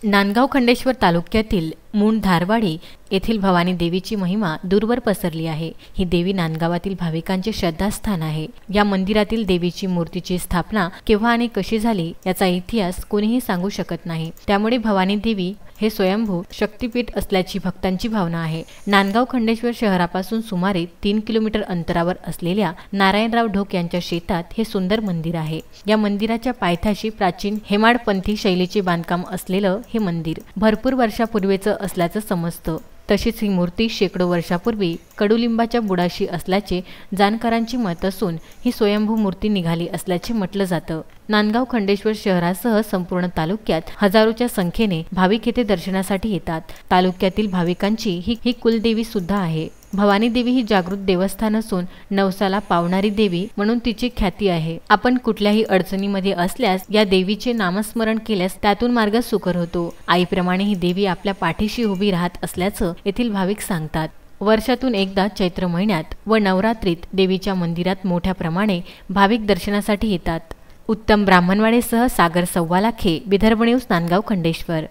नांदगाव खंडेश्वर तालुक्यातील मुंड धारवाडी येथील भवानी देवीची महिमा दूरवर पसरली आहे। ही देवी नांदगावातील भाविकांचे श्रद्धास्थान आहे। या मंदिरातील देवीची मूर्तीची स्थापना केव्हा आणि कशी झाली याचा इतिहास कोणीही सांगू शकत नाही। त्यामुळे भवानी देवी हे स्वयंभू शक्तिपीठ असल्याची भक्तांची भावना आहे। नांदगाव खंडेश्वर शहरापासून सुमारे 3 किलोमीटर अंतरावर असलेल्या नारायणराव ढोक यांच्या शेतात हे सुंदर मंदिर आहे। या मंदिराच्या पायथ्याशी प्राचीन हेमाडपंथी शैलीचे बांधकाम असलेलं हे मंदिर भरपूर वर्षापूर्वीचं असल्याचं समजतं। तशीच ही मूर्ती शेकडो वर्षापूर्वी कडुलिंबाच्या बुडाशी असल्याचे जाणकारांची मत असून ही स्वयंभू मूर्ती निघाली असल्याचे म्हटलं जातं। नांदगाव खंडेश्वर शहरासह संपूर्ण तालुक्यात हजारोच्या संख्येने भाविक येथे दर्शनासाठी येतात। तालुक्यातील भाविकांची ही कुलदेवी सुद्धा आहे। भवानी देवी ही जागृत देवस्थान असून नवसाला पावणारी देवी म्हणून तिची ख्याती आहे। आपण कुठल्याही अडचणीमध्ये असल्यास या देवीचे नामस्मरण केल्यास त्यातून मार्ग सुकर होतो। आईप्रमाणे ही देवी आपल्या पाठीशी उभी राहत असल्याचं येथील भाविक सांगतात। वर्षातून एकदा चैत्र महिन्यात व नवरात्रीत देवीच्या मंदिरात मोठ्या प्रमाणे भाविक दर्शनासाठी येतात। उत्तम ब्राह्मणवाडेसह सागर सव्वालाखे, विदर्भ न्यूज, नांदगाव खंडेश्वर।